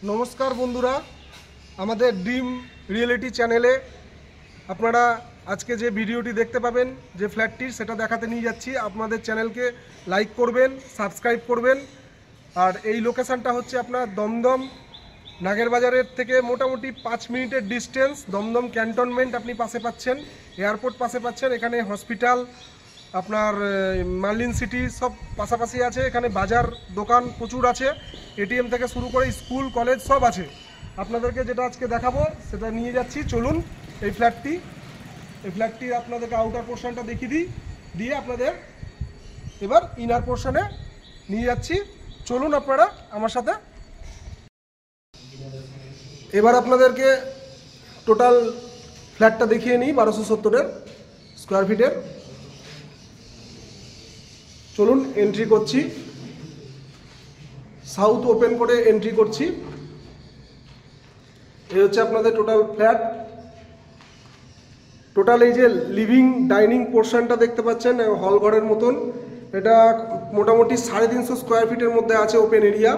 নমস্কার বন্ধুরা, আমাদের ড্রিম রিয়েলিটি চ্যানেলে আপনারা আজকে যে ভিডিওটি দেখতে পাবেন, যে ফ্ল্যাটটির, সেটা দেখাতে নিয়ে যাচ্ছি। আপনাদের চ্যানেলকে লাইক করবেন, সাবস্ক্রাইব করবেন। আর এই লোকেশানটা হচ্ছে আপনার দমদম নাগেরবাজারের থেকে মোটামুটি 5 মিনিটের ডিস্টেন্স। দমদম ক্যান্টনমেন্ট আপনি পাশে পাচ্ছেন, এয়ারপোর্ট পাশে পাচ্ছেন, এখানে হসপিটাল, আপনার মার্লিন সিটি সব পাশাপাশি আছে। এখানে বাজার দোকান প্রচুর আছে, এটিএম থেকে শুরু করে স্কুল কলেজ সব আছে। আপনাদেরকে যেটা আজকে দেখাবো সেটা নিয়ে যাচ্ছি। চলুন এই ফ্ল্যাটটির আপনাদেরকে আউটার পোর্শনটা দেখিয়ে দিয়ে আপনাদের এবার ইনার পোর্শনে নিয়ে যাচ্ছি। চলুন আপনারা আমার সাথে। এবার আপনাদেরকে টোটাল ফ্ল্যাটটা দেখিয়ে নিই, 1270 স্কোয়ার ফিটের। চলুন এন্ট্রি করছি, সাউথ ওপেন করে এন্ট্রি করছি। এই হচ্ছে আপনাদের টোটাল ফ্ল্যাট। টোটাল এই যে লিভিং ডাইনিং পোর্শনটা দেখতে পাচ্ছেন, হল ঘরের মতন। এটা মোটামুটি 350 স্কোয়ার ফিটের মধ্যে আছে, ওপেন এরিয়া,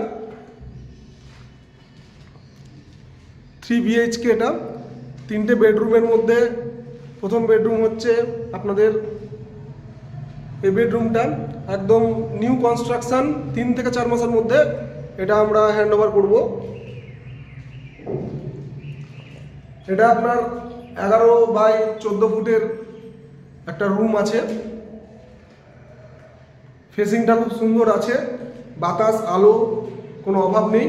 3 BHK। এটা 3টে বেডরুমের মধ্যে প্রথম বেডরুম হচ্ছে আপনাদের এই বেডরুমটা, একদম নিউ কনস্ট্রাকশন, 3 থেকে 4 মাসের মধ্যে এটা আমরা হ্যান্ড ওভার করবো। এটা আপনার 11 বাই 14 ফুটের একটা রুম আছে। ফেসিংটা খুব সুন্দর আছে, বাতাস আলো কোনো অভাব নেই,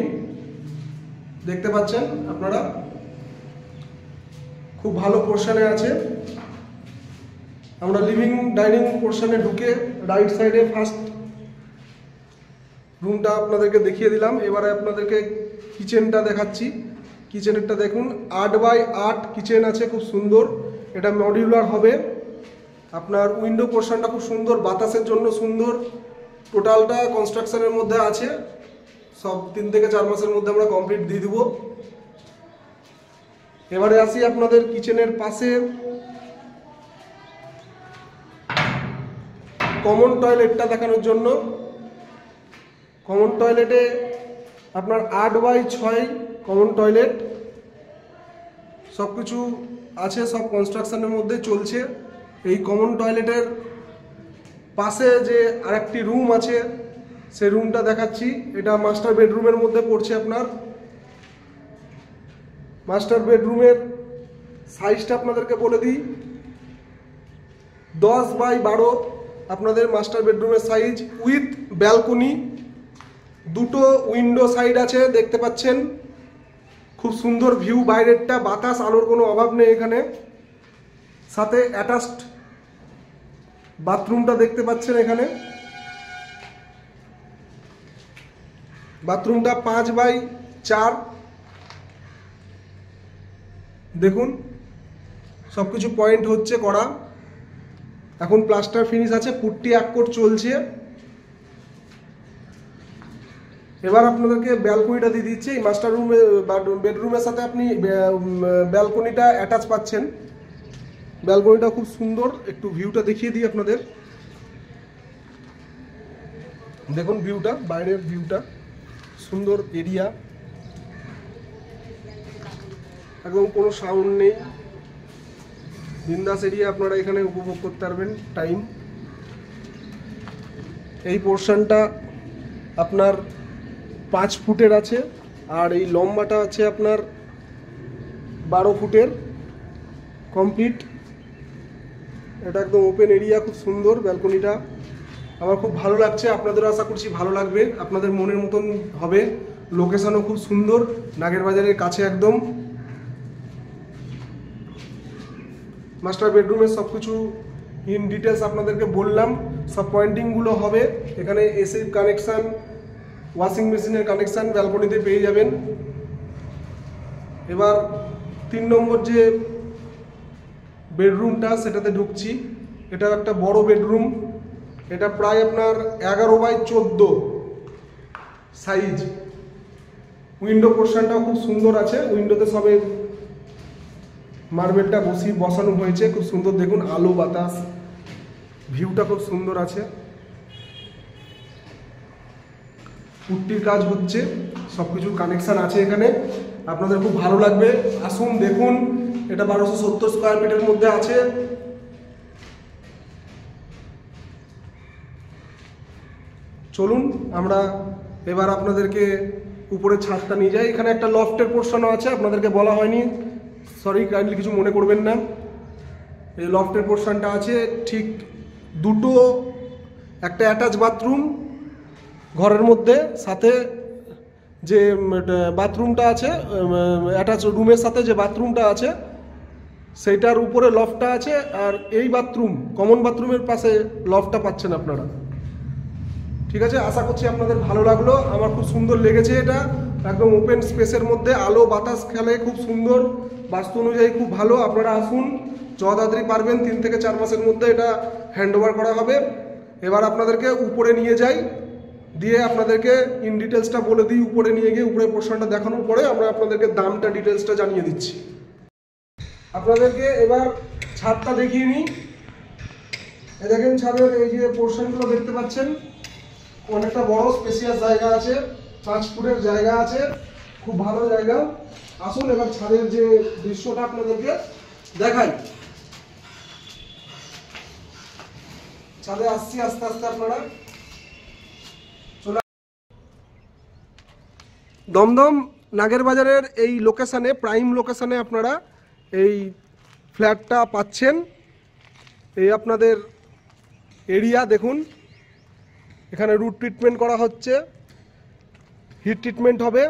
দেখতে পাচ্ছেন আপনারা। খুব ভালো পোর্শনে আছে। আমরা লিভিং ডাইনিং পোর্শনে ঢুকে রাইট সাইডে ফার্স্ট রুমটা আপনাদেরকে দেখিয়ে দিলাম। এবারে আপনাদেরকে কিচেনটা দেখাচ্ছি। কিচেনেরটা দেখুন, 8 বাই 8 কিচেন আছে, খুব সুন্দর। এটা মডিউলার হবে। আপনার উইন্ডো পোর্শনটা খুব সুন্দর, বাতাসের জন্য সুন্দর। টোটালটা কনস্ট্রাকশনের মধ্যে আছে, সব 3 থেকে 4 মাসের মধ্যে আমরা কমপ্লিট দিয়ে দেবো। এবারে আসি আপনাদের কিচেনের পাশে কমন টয়লেটটা দেখানোর জন্য। কমন টয়লেটে আপনার 8 বাই 6 কমন টয়লেট, সব কিছু আছে, সব কনস্ট্রাকশনের মধ্যে চলছে। এই কমন টয়লেটের পাশে যে আরেকটি রুম আছে, সেই রুমটা দেখাচ্ছি। এটা মাস্টার বেডরুমের মধ্যে পড়ছে আপনার। মাস্টার বেডরুমের সাইজটা আপনাদেরকে বলে দিই, 10 বাই 12 আপনাদের মাস্টার বেডরুমের সাইজ, উইথ ব্যালকনি। 2টো উইন্ডো সাইড আছে, দেখতে পাচ্ছেন। খুব সুন্দর ভিউ বাইরেরটা, বাতাস আলোর কোনো অভাব নেই এখানে। সাথে অ্যাটাচড বাথরুমটা দেখতে পাচ্ছেন এখানে। বাথরুমটা 5 বাই 4 দেখুন, সব কিছু পয়েন্ট হচ্ছে করা। এখন প্লাস্টার ফিনিশ আছে, পুট্টি 1 কোট চলছে। এবার আপনাদেরকে ব্যালকনিটা দিয়ে দিচ্ছি। এই মাস্টার রুমে বা বেডরুমের সাথে আপনি ব্যালকনিটা অ্যাটাচ পাচ্ছেন। ব্যালকনিটা খুব সুন্দর, একটু ভিউটা দেখিয়ে দিই আপনাদের। দেখুন ভিউটা, বাইরের ভিউটা, সুন্দর এরিয়া, একদম কোনো সাউন্ড নেই, বিন্দাস এরিয়া আপনারা এখানে উপভোগ করতে পারবেন টাইম। এই পোর্শনটা আপনার 5 ফুটের আছে, আর এই লম্বাটা আছে আপনার 12 ফুটের কমপ্লিট। এটা একদম ওপেন এরিয়া, খুব সুন্দর ব্যালকনিটা। আমার খুব ভালো লাগছে, আপনাদেরও আশা করছি ভালো লাগবে, আপনাদের মনের মতন হবে। লোকেশনও খুব সুন্দর, নাগেরবাজারের কাছে একদম। মাস্টার বেডরুমের সব কিছু ইন ডিটেলস আপনাদেরকে বললাম, সব পয়েন্টিংগুলো হবে। এখানে এসির কানেকশান, ওয়াশিং মেশিনের কানেকশান ব্যালকনিতে পেয়ে যাবেন। এবার 3 নম্বর যে বেডরুমটা, সেটাতে ঢুকছি। এটা একটা বড় বেডরুম। এটা প্রায় আপনার 11 বাই 14 সাইজ। উইন্ডো পোর্শনটাও খুব সুন্দর আছে, উইন্ডোতে সবে মার্বেলটা বসানো হয়েছে, খুব সুন্দর। দেখুন আলো বাতাস, ভিউটা খুব সুন্দর আছে। পুট্টির কাজ হচ্ছে, সব কিছুর কানেকশান আছে এখানে, আপনাদের খুব ভালো লাগবে। আসুন দেখুন, এটা 1270 স্কোয়ার ফিটের মধ্যে আছে। চলুন আমরা এবার আপনাদেরকে উপরে ছাদটা নিয়ে যাই। এখানে একটা লফটের পোর্শনও আছে, আপনাদেরকে বলা হয়নি, সরি, কাইন্ডলি কিছু মনে করবেন না। এই লফটের পোর্শনটা আছে, ঠিক দুটো, একটা অ্যাটাচ বাথরুম ঘরের মধ্যে, সাথে যে বাথরুমটা আছে, অ্যাটাচ রুমের সাথে যে বাথরুমটা আছে সেইটার উপরে লফটটা আছে, আর এই বাথরুম, কমন বাথরুমের পাশে লফটটা পাচ্ছেন আপনারা। ঠিক আছে, আশা করছি আপনাদের ভালো লাগলো। আমার খুব সুন্দর লেগেছে এটা, একদম ওপেন স্পেসের মধ্যে আলো বাতাস খেলে খুব সুন্দর, বাস্তু অনুযায়ী খুব ভালো। আপনারা আসুন, যত তাড়াতাড়ি পারবেন 3 থেকে 4 মাসের মধ্যে এটা হ্যান্ড ওভার করা হবে। এবার আপনাদেরকে উপরে নিয়ে যাই, দিয়ে আপনাদেরকে ইন ডিটেলসটা বলে দিই। উপরে নিয়ে গিয়ে উপরে পোর্শনটা দেখানোর পরে আমরা আপনাদেরকে দামটা ডিটেলসটা জানিয়ে দিচ্ছি। আপনাদেরকে এবার ছাদটা দেখিয়ে নিই। এই দেখেন ছাদের এই যে পোর্শনগুলো দেখতে পাচ্ছেন, অনেকটা বড় স্পেসিয়াস জায়গা আছে, 5 ফুটের জায়গা আছে, খুব ভালো জায়গা। আসুন এবার ছাদের যে দৃশ্যটা আপনাদেরকে দেখাই। ছাদে আসছি আস্তে আস্তে, আপনারা চলে। দমদম নাগেরবাজারের এই লোকেশানে, প্রাইম লোকেশানে আপনারা এই ফ্ল্যাটটা পাচ্ছেন। এই আপনাদের এরিয়া দেখুন, এখানে রুট ট্রিটমেন্ট করা হচ্ছে, হিট ট্রিটমেন্ট হবে,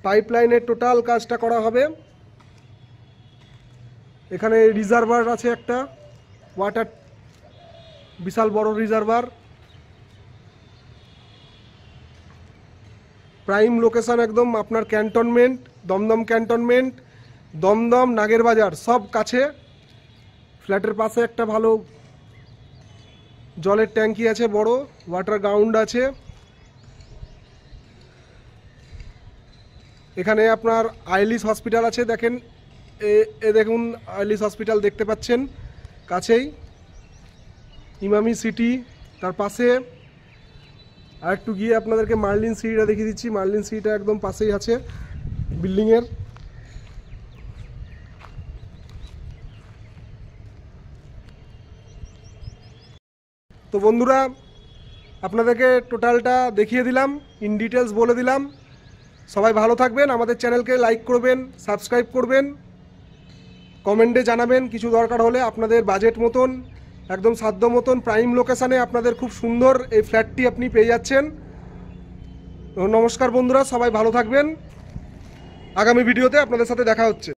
পাইপলাইনের টোটাল কাজটা করা হবে। এখানে রিজার্ভার আছে একটা, ওয়াটার, বিশাল বড় রিজার্ভার। প্রাইম লোকেশন একদম আপনার ক্যান্টনমেন্ট, দমদম ক্যান্টনমেন্ট, দমদম নাগেরবাজার সব কাছে। ফ্ল্যাটের পাশে একটা ভালো জলের ট্যাঙ্কি আছে, বড় ওয়াটার গ্রাউন্ড আছে। এখানে আপনার আইলিস হসপিটাল আছে, দেখেন এ দেখুন আইলিস হসপিটাল দেখতে পাচ্ছেন কাছেই। ইমামি সিটি তার পাশে। আর একটু গিয়ে আপনাদেরকে মার্লিন সিটিটা দেখিয়ে দিচ্ছি। মার্লিন সিটিটা একদম পাশেই আছে বিল্ডিংয়ের। তো বন্ধুরা, আপনাদেরকে টোটালটা দেখিয়ে দিলাম, ইন ডিটেলস বলে দিলাম। সবাই ভালো থাকবেন, আমাদের চ্যানেলকে লাইক করবেন, সাবস্ক্রাইব করবেন, কমেন্টে জানাবেন কিছু দরকার হলে। আপনাদের বাজেট মতন, একদম সাধ্য মতন প্রাইম লোকেশানে আপনাদের খুব সুন্দর এই ফ্ল্যাটটি আপনি পেয়ে যাচ্ছেন। নমস্কার বন্ধুরা, সবাই ভালো থাকবেন। আগামী ভিডিওতে আপনাদের সাথে দেখা হচ্ছে।